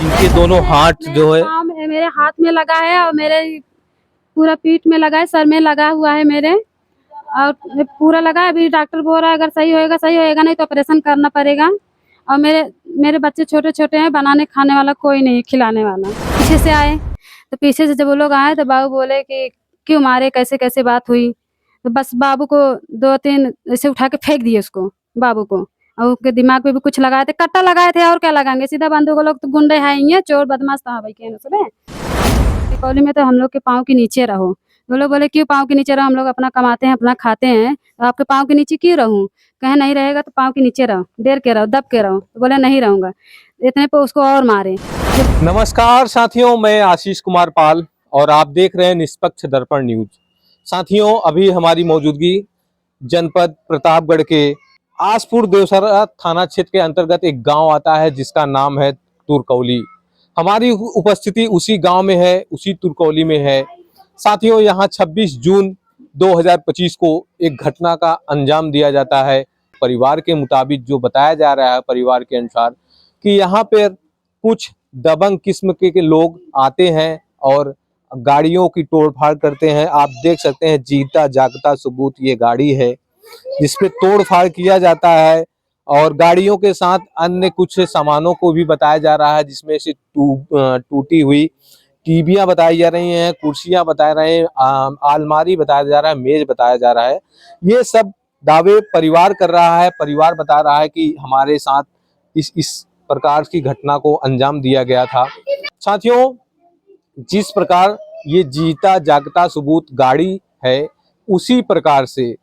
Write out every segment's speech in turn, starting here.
जिनके दोनों हाथ जो है मेरे हाथ में लगा है और मेरे पूरा पीठ में लगा है, सर में लगा हुआ है मेरे, और पूरा लगा है। अभी डॉक्टर बोल रहा है अगर सही होएगा नहीं तो ऑपरेशन करना पड़ेगा। और मेरे मेरे बच्चे छोटे छोटे हैं, बनाने खाने वाला कोई नहीं, खिलाने वाला। पीछे से आए तो पीछे से जब वो लोग आए तो बाबू बोले कि क्यों मारे, कैसे कैसे बात हुई। तो बस बाबू को 2-3 ऐसे उठा के फेंक दिए उसको, बाबू को। और उसके दिमाग पे भी कुछ लगाए थे, कट्टा लगाए थे, और क्या लगाएंगे, सीधा बंदूक। लोग तो गुंडे हैं ही, चोर बदमाश था भाई के सुबह। दीपावली में तो हम लोग के पाँव के नीचे रहो। वो लोग बोले क्यों पाँव के नीचे रहो, हम लोग अपना कमाते हैं, अपना खाते हैं, तो आपके पाँव के नीचे क्यों रहूं। कहे नहीं रहेगा तो पाँव के नीचे रहो, देर के रहो, दब के रहो। तो बोले नहीं रहूंगा। इतने पे उसको और मारे। नमस्कार साथियों, मैं आशीष कुमार पाल और आप देख रहे हैं निष्पक्ष दर्पण न्यूज। साथियों, अभी हमारी मौजूदगी जनपद प्रतापगढ़ के आसपुर देवसरा थाना क्षेत्र के अंतर्गत एक गांव आता है जिसका नाम है तुरकौली। हमारी उपस्थिति उसी गांव में है, उसी तुरकौली में है। साथियों, यहाँ 26 जून 2025 को एक घटना का अंजाम दिया जाता है। परिवार के मुताबिक जो बताया जा रहा है, परिवार के अनुसार, कि यहाँ पर कुछ दबंग किस्म के लोग आते हैं और गाड़ियों की तोड़फाड़ करते हैं। आप देख सकते हैं, जीता जागता सबूत ये गाड़ी है जिसपे तोड़फाड़ किया जाता है। और गाड़ियों के साथ अन्य कुछ सामानों को भी बताया जा रहा है, जिसमें से टूटी हुई टीवियां बताई जा रही हैं, कुर्सियां बताए रहे हैं, आलमारी बताया जा रहा है, मेज बताया जा रहा है। ये सब दावे परिवार कर रहा है। परिवार बता रहा है कि हमारे साथ इस प्रकार की घटना को अंजाम दिया गया था। साथियों, जिस प्रकार ये जीता जागता सबूत गाड़ी है, उसी प्रकार से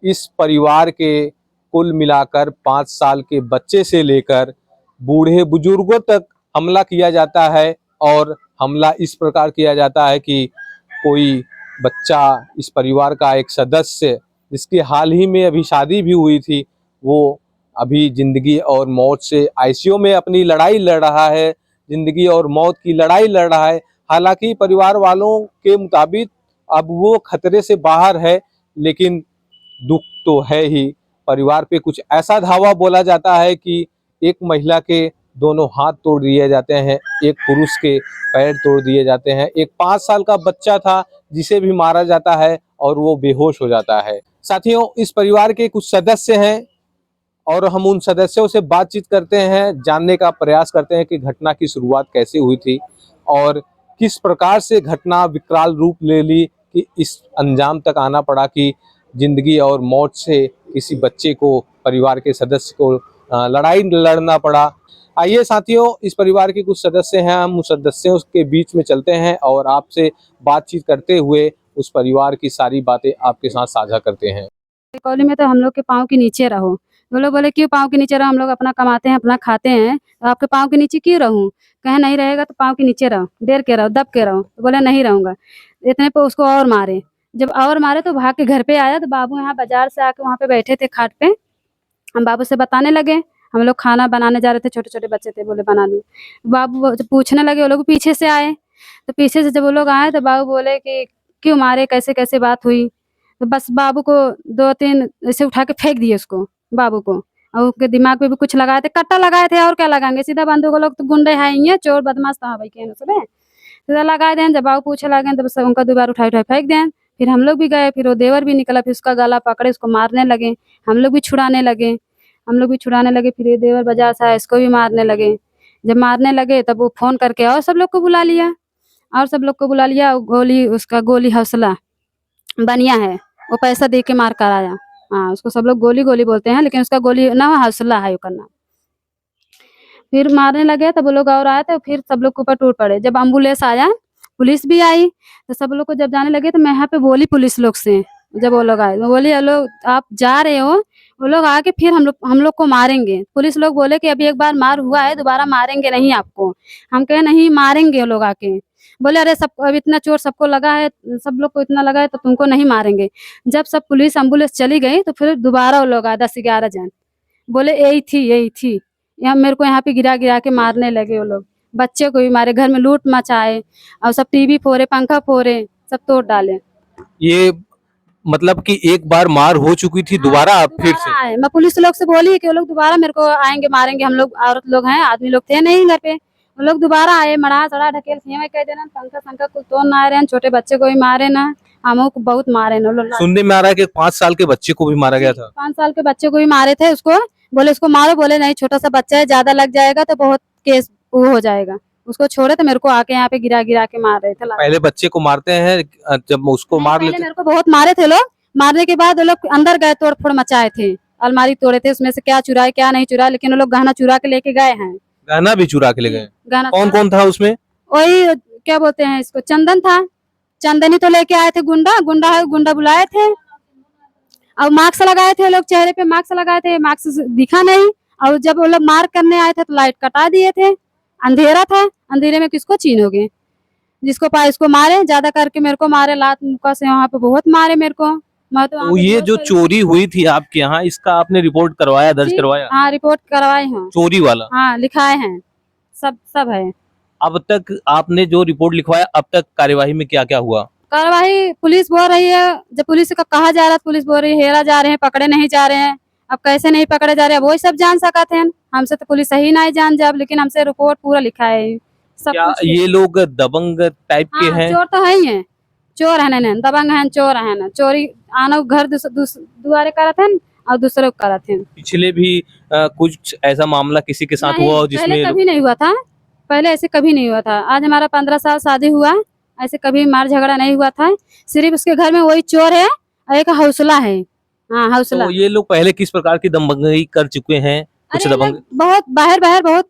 इस परिवार के कुल मिलाकर 5 साल के बच्चे से लेकर बूढ़े बुजुर्गों तक हमला किया जाता है। और हमला इस प्रकार किया जाता है कि कोई बच्चा, इस परिवार का एक सदस्य जिसकी हाल ही में अभी शादी भी हुई थी, वो अभी जिंदगी और मौत से आईसीयू में अपनी लड़ाई लड़ रहा है, जिंदगी और मौत की लड़ाई लड़ रहा है। हालांकि परिवार वालों के मुताबिक अब वो खतरे से बाहर है, लेकिन दुख तो है ही। परिवार पे कुछ ऐसा धावा बोला जाता है कि एक महिला के दोनों हाथ तोड़ दिए जाते हैं, एक पुरुष के पैर तोड़ दिए जाते हैं, एक 5 साल का बच्चा था जिसे भी मारा जाता है और वो बेहोश हो जाता है। साथियों, इस परिवार के कुछ सदस्य हैं और हम उन सदस्यों से बातचीत करते हैं, जानने का प्रयास करते हैं कि घटना की शुरुआत कैसे हुई थी और किस प्रकार से घटना विकराल रूप ले ली कि इस अंजाम तक आना पड़ा कि जिंदगी और मौत से किसी बच्चे को, परिवार के सदस्य को लड़ाई लड़ना पड़ा। आइए साथियों, इस परिवार के कुछ सदस्य हैं, हम उस सदस्यों के बीच में चलते हैं और आपसे बातचीत करते हुए उस परिवार की सारी बातें आपके साथ साझा करते हैं। दीपावली में तो हम लोग के पाँव के नीचे रहो। वो लोग बोले क्यों पाँव के नीचे रहो, हम लोग अपना कमाते हैं, अपना खाते हैं, तो आपके पाँव के नीचे क्यों रहूं। कहे नहीं रहेगा तो पाँव के नीचे रहो, देर के रहो, दब के रहो। तो बोले नहीं रहूंगा। इतने पे उसको और मारे। जब और मारे तो भाग के घर पे आया, तो बाबू यहाँ बाजार से आके वहाँ पे बैठे थे खाट पे। हम बाबू से बताने लगे, हम लोग खाना बनाने जा रहे थे, छोटे छोटे बच्चे थे, बोले बना दूं। बाबू जब पूछने लगे, वो लोग पीछे से आए। तो पीछे से जब वो लोग आए तो बाबू बोले कि क्यों मारे, कैसे कैसे बात हुई। तो बस बाबू को 2-3 ऐसे उठा के फेंक दिए उसको, बाबू को। और उसके दिमाग पे भी कुछ लगाए थे, कट्टा लगाए थे, और क्या लगाएंगे, सीधा बंदूक। लोग तो गुंडे हैं ही, चोर बदमाश था भाई के सुबह। सीधा लगाए दें। जब बाबू पूछे लगे तो बस उनका दोबारा उठा उठा फेंक दें। फिर हम लोग भी गए, फिर वो देवर भी निकला, फिर उसका गला पकड़े, उसको मारने लगे। हम लोग भी छुड़ाने लगे, फिर ये देवर बाजार से आया, इसको भी मारने लगे। जब मारने लगे तब वो फोन करके और सब लोग को बुला लिया, गोली, उसका गोली हौसला बनिया है, वो पैसा दे के मार कर आया। हाँ, उसको सब लोग गोली गोली बोलते हैं, लेकिन उसका गोली ना हौसला है उसका नाम। फिर मारने लगे तब वो लोग और आए, तो फिर सब लोग के ऊपर टूट पड़े। जब एम्बुलेंस आया, पुलिस भी आई, तो सब लोग को जब जाने लगे तो मैं यहाँ पे बोली पुलिस लोग से। जब वो लोग आए, मैं बोली हेलो आप जा रहे हो, वो लोग आके फिर हम लोग को मारेंगे। पुलिस लोग बोले कि अभी एक बार मार हुआ है, दोबारा मारेंगे नहीं आपको। हम कहे नहीं मारेंगे। वो लोग आके बोले अरे सब अब इतना चोट सबको लगा है, सब लोग को इतना लगा है, तो तुमको नहीं मारेंगे। जब सब पुलिस एम्बुलेंस चली गई तो फिर दोबारा वो लोग आए, 10-11 जन। बोले यही थी यहाँ, मेरे को यहाँ पे गिरा गिरा के मारने लगे वो लोग। बच्चे को भी मारे, घर में लूट मचाए, और सब टीवी फोड़े, पंखा फोड़े, सब तोड़ डाले। ये मतलब कि एक बार मार हो चुकी थी, दोबारा आप फिर से? आए, मैं पुलिस लोग से बोली कि वो लोग दोबारा मेरे को आएंगे मारेंगे। हम लोग औरत लोग हैं, आदमी लोग थे नहीं घर पे। वो लोग दोबारा आए, मड़ा सड़ा ढकेल किए, मैं कह देना पंखा संखा कुछ तो ना रहे, छोटे बच्चे को भी मारे ना, हमको को बहुत मारे ना लोग। सुनने में आ रहा है कि 5 साल के बच्चे को भी मारा गया था। 5 साल के बच्चे को भी मारे थे, उसको बोले उसको मारो, बोले नहीं छोटा सा बच्चा है, ज्यादा लग जाएगा तो बहुत केस वो हो जाएगा, उसको छोड़े तो मेरे को आके यहाँ पे गिरा गिरा के मार रहे थे। पहले बच्चे को मारते हैं, जब उसको मार पहले लेते मेरे को बहुत मारे थे लोग, मारने के बाद वो लोग अंदर गए, तोड़ फोड़ मचाए थे, अलमारी तोड़े थे, उसमें से क्या चुराए क्या नहीं चुराए, लेकिन वो लोग गहना चुरा के लेके गए हैं। गहना भी चुरा के ले गए। गहना कौन कौन था उसमें? वही क्या बोलते हैं इसको, चंदन था, चंदनी तो लेके आए थे, गुंडा गुंडा है, गुंडा बुलाए थे, और मास्क लगाए थे लोग, चेहरे पे मास्क लगाए थे, मास्क दिखा नहीं, और जब वो लोग मार करने आए थे तो लाइट कटा दिए थे, अंधेरा था, अंधेरे में किसको चीनोगे, जिसको पाए उसको मारे, ज्यादा करके मेरे को मारे, लात मुक्का से वहाँ पे बहुत मारे मेरे को। मैं तो वहाँ तो पे ये बहुत जो सारी- चोरी हुई थी आपके यहाँ, इसका आपने रिपोर्ट करवाया, दर्ज जी, करवाया? हाँ रिपोर्ट करवाए हैं, चोरी वाला? हाँ लिखाए हैं, सब सब है। अब तक आपने जो रिपोर्ट लिखवाया, अब तक कार्यवाही में क्या क्या हुआ? कार्रवाई पुलिस बोल रही है, जब पुलिस को कहा जा रहा है पुलिस बोल रही है हेरा जा रहे हैं, पकड़े नहीं जा रहे हैं, अब कैसे नहीं पकड़े जा रहे हैं वो सब जान सकते हैं, हमसे तो पुलिस सही नहीं जान जब, लेकिन हमसे रिपोर्ट पूरा लिखा है सब क्या कुछ। ये लोग दबंग टाइप के हाँ, हैं? चोर तो है ही है, चोर है ना, दबंग है, चोर है ना, चोरी आना घर दुआरे करत हैं और दूसरे को करत हैं। पिछले भी कुछ ऐसा मामला किसी के साथ नहीं, हुआ हो पहले जिसमें कभी नहीं हुआ था, पहले ऐसे कभी नहीं हुआ था, आज हमारा 15 साल शादी हुआ, ऐसे कभी मार झगड़ा नहीं हुआ था, सिर्फ उसके घर में वही चोर है और एक हौसला है, हाँ हौसला। तो ये लोग पहले किस प्रकार की दबंगई कर चुके हैं? कुछ अरे ये दबंग लोग बहुत बाहर बाहर बहुत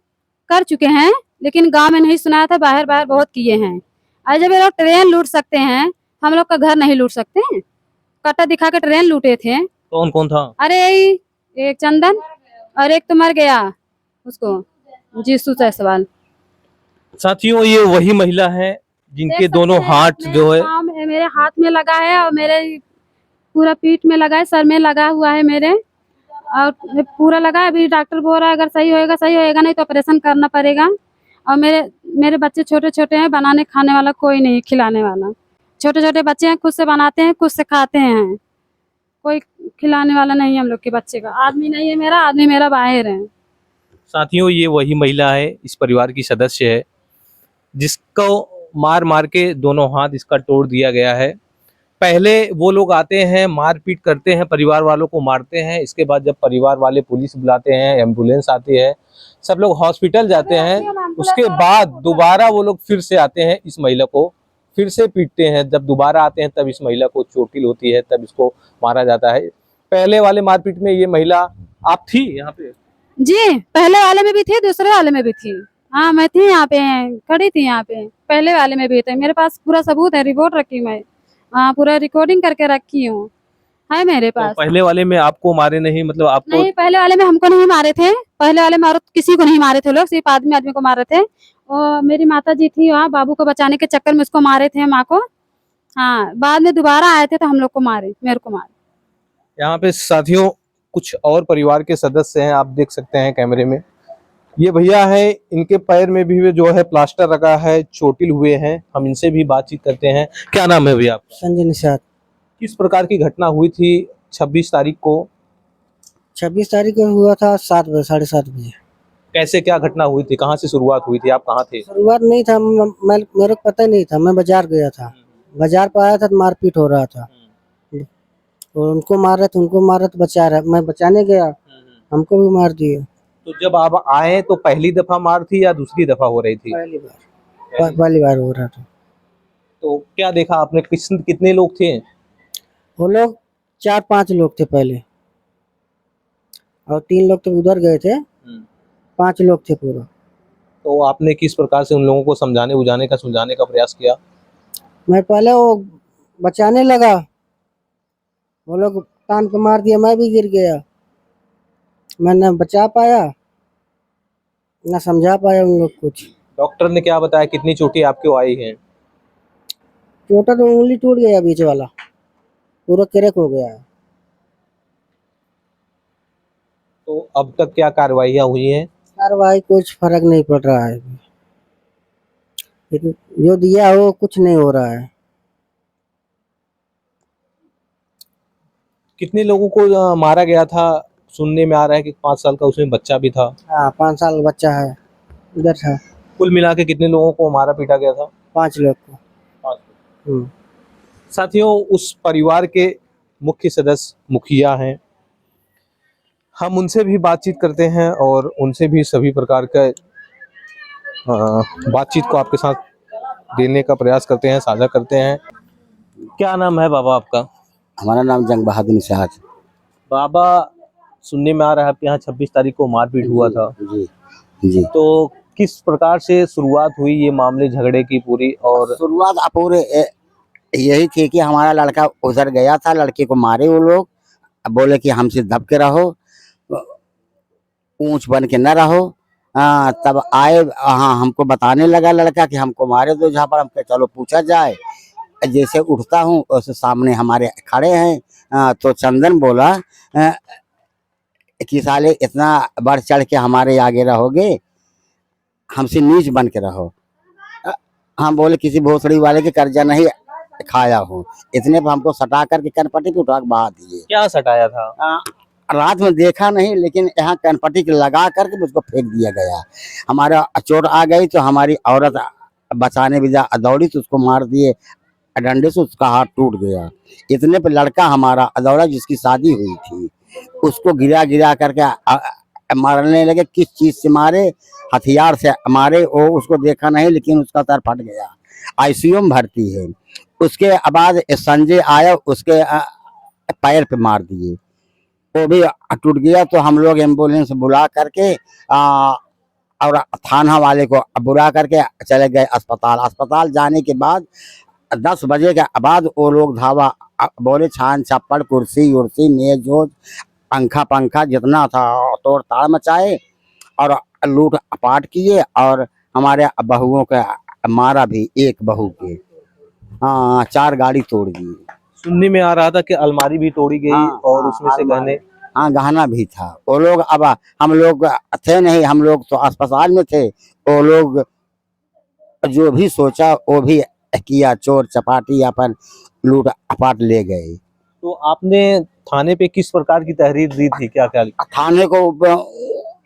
कर चुके हैं, लेकिन गांव में नहीं सुनाया था, बाहर बाहर बहुत किए हैं। और जब ये लोग ट्रेन लूट सकते हैं, हम लोग का घर नहीं लूट सकते हैं? कट्टा दिखा के ट्रेन लूटे थे। कौन कौन था? अरे एक चंदन और एक तो मर गया उसको जीसू जायसवाल। साथियों, ये वही महिला है जिनके देख दोनों सकते हैं, हाथ मेरे जो है, पाँव में, मेरे हाथ में लगा है और मेरे पूरा पीठ में लगा है, सर में लगा हुआ है मेरे, और पूरा लगा है। अभी डॉक्टर बोल रहा है अगर सही होएगा सही होएगा, नहीं तो ऑपरेशन करना पड़ेगा। और मेरे मेरे बच्चे छोटे छोटे हैं, बनाने खाने वाला कोई नहीं, खिलाने वाला, छोटे छोटे बच्चे हैं, खुद से बनाते हैं खुद से खाते हैं, कोई खिलाने वाला नहीं है हम लोग के बच्चे का, आदमी नहीं है मेरा, आदमी मेरा बाहर है। साथियों ये वही महिला है, इस परिवार की सदस्य है, जिसको मार मार के दोनों हाथ इसका तोड़ दिया गया है। पहले वो लोग आते हैं, मारपीट करते हैं, परिवार वालों को मारते हैं, इसके बाद जब परिवार वाले पुलिस बुलाते हैं, एम्बुलेंस आती है, सब लोग हॉस्पिटल जाते हैं, उसके बाद दोबारा वो लोग फिर से आते हैं, इस महिला को फिर से पीटते हैं। जब दोबारा आते हैं तब इस महिला को चोटिल होती है, तब इसको मारा जाता है। पहले वाले मारपीट में ये महिला आप थी यहाँ पे? जी, पहले वाले में भी थी, दूसरे वाले में भी थी, हाँ मैं थी यहाँ पे, खड़ी थी यहाँ पे, पहले वाले में भी थे, मेरे पास पूरा सबूत है, रिपोर्ट रखी मैं, हाँ पूरा रिकॉर्डिंग करके रखी हूँ, है मेरे तो पास। पहले वाले में आपको मारे नहीं, मतलब आपको? नहीं, पहले वाले में हमको नहीं मारे थे, पहले वाले में औरत किसी को नहीं मारे थे लोग, सिर्फ आदमी आदमी को मारे थे। और मेरी माता जी थी वहाँ, बाबू को बचाने के चक्कर में उसको मारे थे, माँ को, हाँ बाद में दोबारा आए थे तो हम लोग को मारे, मेरे को मारे। यहाँ पे साथियों कुछ और परिवार के सदस्य हैं, आप देख सकते हैं कैमरे में। ये भैया है, इनके पैर में भी जो है प्लास्टर लगा है, चोटिल हुए हैं। हम इनसे भी बातचीत करते हैं। क्या नाम है भैया आपका? संजय निषाद। किस प्रकार की घटना हुई थी 26 तारीख को? 26 तारीख को हुआ था 7 बजे, 7:30 बजे। कैसे क्या घटना हुई थी, कहाँ से शुरुआत हुई थी, आप कहाँ थे? शुरुआत नहीं था, मेरे को पता ही नहीं था, मैं बाजार गया था, बाजार पर आया था तो मारपीट हो रहा था, और उनको मार रहे थे, उनको मार रहे तो बचा रहा, मैं बचाने गया, हमको भी मार दिए। तो जब आप आए तो पहली दफा मार थी या दूसरी दफा हो रही थी? पहली बार हो रहा था। तो क्या देखा आपने, कितने लोग थे? वो लोग 4-5 लोग थे पहले, और 3 लोग तो उधर गए थे, 5 लोग थे पूरा। तो आपने किस प्रकार से उन लोगों को समझाने का प्रयास किया? मैं पहले वो बचाने लगा, वो लोग तान के मार दिया, मैं भी गिर गया, मैं न बचा पाया न समझा पाया उन लोग कुछ। डॉक्टर ने क्या बताया, कितनी चोटें आपको आई हैं? चोटा तो उंगली टूट गया, बीच वाला पूरा क्रैक हो गया है। तो अब तक क्या कार्रवाइयाँ हुई हैं? कार्रवाई कुछ फर्क नहीं पड़ रहा है, जो दिया हो कुछ नहीं हो रहा है। कितने लोगों को मारा गया था? सुनने में आ रहा है कि 5 साल का उसमें बच्चा भी था। हाँ, 5 साल बच्चा है, इधर था। कुल मिला के कितने लोगों को मारा पीटा गया था? 5 लोग को। 5 हम्म। साथियों, उस परिवार के मुख्य सदस्य मुखिया हैं। हम उनसे भी बातचीत करते हैं और उनसे भी सभी प्रकार का बातचीत को आपके साथ देने का प्रयास करते हैं, साझा करते हैं। क्या नाम है बाबा आपका? हमारा नाम जंग बहादुर निषाद। बाबा, सुनने में आ रहा है आपके यहाँ 26 तारीख को मारपीट हुआ था, जी जी। तो किस प्रकार से शुरुआत हुई ये मामले झगड़े की पूरी? और शुरुआत पूरे यही थी कि हमारा लड़का उधर गया था, लड़के को मारे वो लोग, बोले कि हमसे दब के रहो, ऊंच बन के न रहो। तब आए, हाँ हमको बताने लगा लड़का कि हमको मारे दो जहाँ पर। हम कहे चलो पूछा जाए। जैसे उठता हूँ उसके सामने हमारे खड़े हैं। तो चंदन बोला कि साले इतना बढ़ चढ़ के हमारे आगे रहोगे, हमसे नीच बन के रहो। हम बोले किसी भोसड़ी वाले के कर्जा नहीं खाया हूँ। इतने पर हमको सटा करके कनपट्टी पे उठा के बहा दिए। क्या सटाया था? रात में देखा नहीं, लेकिन यहाँ कनपट्टी के लगा करके मुझको फेंक दिया गया। हमारा चोट आ गई तो हमारी औरत बचाने भी दौड़ी तो उसको मार दिए डंडे से, उसका हाथ टूट गया। इतने पे लड़का हमारा दौड़ा जिसकी शादी हुई थी, उसको गिरा गिरा करके मारने लगे। किस चीज से मारे? हथियार से मारे। वो उसको देखा नहीं, लेकिन उसका सर फट गया, आईसीयू में भर्ती है। उसके बाद संजय आया, उसके पैर पे मार दिए, वो भी टूट गया। तो हम लोग एम्बुलेंस बुला करके और थाना वाले को बुला करके चले गए अस्पताल। अस्पताल जाने के बाद 10 बजे के बाद वो लोग धावा बोले छान छप्पड़ कुर्सी उर्सी मेज जोज पंखा पंखा जितना था तोड़ ताड़ मचाए और लूट पाट किए। और हमारे बहुओं के मारा भी, एक बहू के 4 गाड़ी तोड़ दी। सुनने में आ रहा था कि अलमारी भी तोड़ी गई और उसमें से गहने। हाँ गहना भी था। वो लोग, अब हम लोग थे नहीं, हम लोग तो अस्पताल में थे। वो लोग जो भी सोचा वो भी किया, चोर चपाटी अपन लूट अपाट ले गए। तो आपने थाने पे किस प्रकार की तहरीर दी थी? क्या क्या? थाने को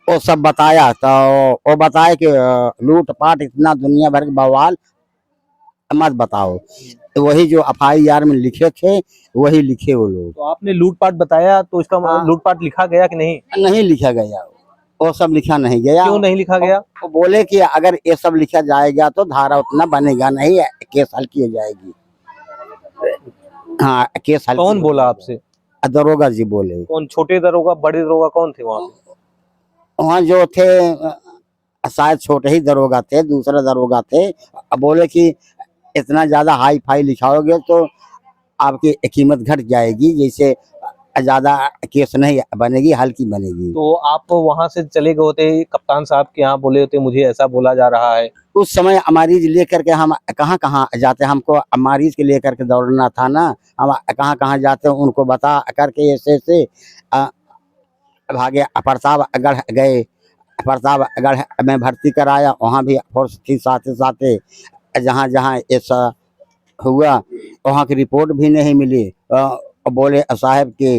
वो सब बताया, तो वो बताया कि लूट पाट इतना दुनिया भर के बवाल मत बताओ। तो वही जो FIR में लिखे थे वही लिखे वो लोग। तो आपने लूटपाट बताया, तो इसका लूटपाट लिखा गया कि नहीं? नहीं लिखा गया, वो सब लिखा नहीं गया। क्यों नहीं लिखा गया? वो बोले कि अगर ये सब लिखा जाएगा तो धारा उतना बनेगा नहीं, केस हल्की हो जाएगी। हाँ केस हल्की। कौन बोला आपसे? दरोगा जी बोले। कौन? छोटे दरोगा, बड़े दरोगा कौन थे वहाँ पे? वहाँ जो थे शायद छोटे ही दरोगा थे, दूसरे दरोगा थे। अब बोले कि इतना ज्यादा हाई फाई लिखाओगे तो आपकी कीमत घट जाएगी, जैसे ज्यादा केस नहीं बनेगी, हल्की बनेगी। तो आप वहां से चले गए होते, कप्तान साहब के यहाँ बोले होते मुझे ऐसा बोला जा रहा है। उस समय मरीज लेकर के हम कहाँ कहाँ जाते, हमको मरीज के लेकर के दौड़ना था ना। हम कहाँ कहाँ जाते उनको बता करके ऐसे ऐसे भागे। प्रतापगढ़ गए, प्रतापगढ़ में भर्ती कराया, वहाँ भी फोर्स थी साथ साथ। जहाँ जहाँ ऐसा हुआ वहाँ की रिपोर्ट भी नहीं मिली। बोले साहब के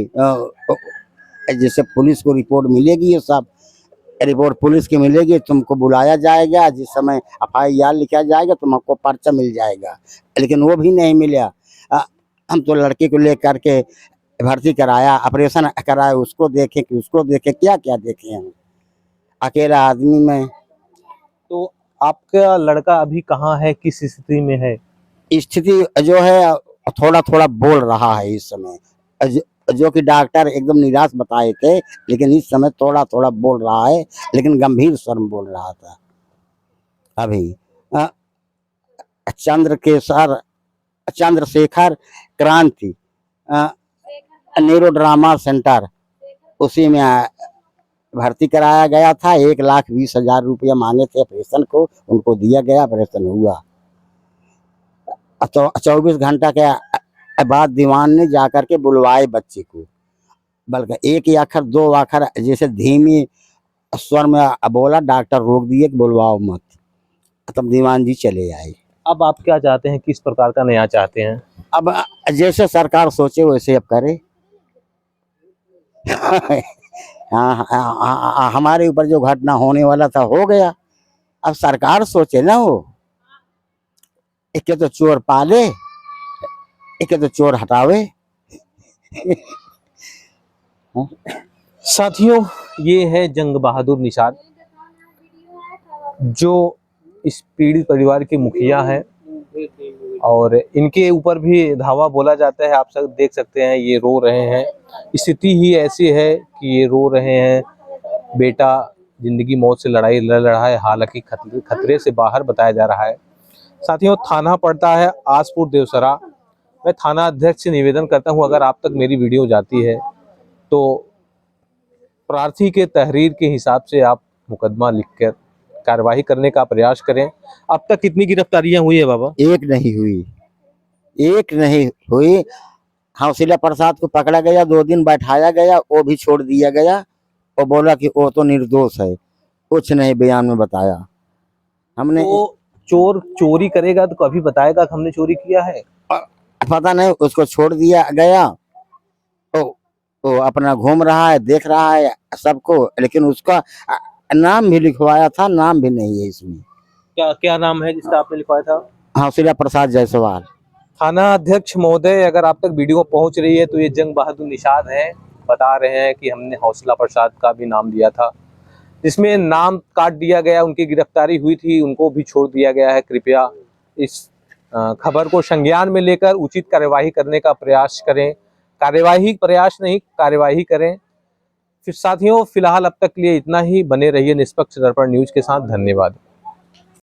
जैसे पुलिस को रिपोर्ट मिलेगी, ये सब रिपोर्ट पुलिस की मिलेगी, तुमको बुलाया जाएगा, जिस समय FIR लिखा जाएगा तुमको पर्चा मिल जाएगा। लेकिन वो भी नहीं मिला। हम तो लड़के को लेकर के भर्ती कराया, ऑपरेशन कराया, उसको देखे कि उसको देखे, क्या क्या देखे हम अकेला आदमी में। तो आपका लड़का अभी कहाँ है, किस स्थिति में है? स्थिति जो है थोड़ा थोड़ा बोल रहा है इस समय, जो कि डॉक्टर एकदम निराश बताए थे, लेकिन इस समय थोड़ा थोड़ा बोल रहा है, लेकिन गंभीर स्वर में बोल रहा था अभी। चंद्रशेखर क्रांति न्यूरो ड्रामा सेंटर, उसी में भर्ती कराया गया था। 1,20,000 रुपया मांगे थे ऑपरेशन को, उनको दिया गया, ऑपरेशन हुआ। तो 24 घंटा के बाद दीवान ने जाकर के बुलवाए बच्चे को, बल्कि 1 अक्षर 2 अक्षर जैसे धीमी स्वर में बोला, डॉक्टर रोक दिए कि बुलवाओ मत। तब दीवान जी चले आए। अब आप क्या चाहते हैं, किस प्रकार का न्याय चाहते हैं? अब जैसे सरकार सोचे वैसे अब करे। हाँ, हमारे ऊपर जो घटना होने वाला था हो गया, अब सरकार सोचे ना, वो एक तो चोर पाले, एक तो चोर हटावे। साथियों, ये है जंग बहादुर निषाद, जो इस पीड़ित परिवार के मुखिया हैं, और इनके ऊपर भी धावा बोला जाता है। आप सब देख सकते हैं, ये रो रहे हैं। स्थिति ही ऐसी है कि ये रो रहे हैं। बेटा जिंदगी मौत से लड़ाई लड़ रहा है, हालांकि खतरे से बाहर बताया जा रहा है। साथियों, थाना पड़ता है आसपुर देवसरा। मैं थाना अध्यक्ष से निवेदन करता हूं, अगर आप तक मेरी वीडियो जाती है तो प्रार्थी के तहरीर के हिसाब से आप मुकदमा लिखकर कार्रवाई करने का प्रयास करें। अब तक कितनी गिरफ्तारियां हुई है बाबा? एक नहीं हुई, एक नहीं हुई। हौसिला प्रसाद को पकड़ा गया, 2 दिन बैठाया गया, वो भी छोड़ दिया गया। वो बोला कि वो तो निर्दोष है, कुछ नहीं बयान में बताया। हमने तो चोर चोरी करेगा तो कभी बताएगा कि हमने चोरी किया है? पता नहीं, उसको छोड़ दिया गया। वो अपना घूम रहा है, देख रहा है सबको, लेकिन उसका नाम भी लिखवाया था, नाम भी नहीं है इसमें। क्या क्या नाम है जिसका आपने लिखवाया था? हौसिला प्रसाद जायसवाल। थाना अध्यक्ष महोदय, अगर आप तक वीडियो पहुंच रही है तो ये जंग बहादुर निषाद हैं, बता रहे हैं कि हमने हौसला प्रसाद का भी नाम दिया था, जिसमें नाम काट दिया गया। उनकी गिरफ्तारी हुई थी, उनको भी छोड़ दिया गया है। कृपया इस खबर को संज्ञान में लेकर उचित कार्यवाही करने का प्रयास करें। प्रयास नहीं, कार्यवाही करें। फिर साथियों, फिलहाल अब तक के लिए इतना ही। बने रहिए निष्पक्ष दर्पण न्यूज के साथ। धन्यवाद।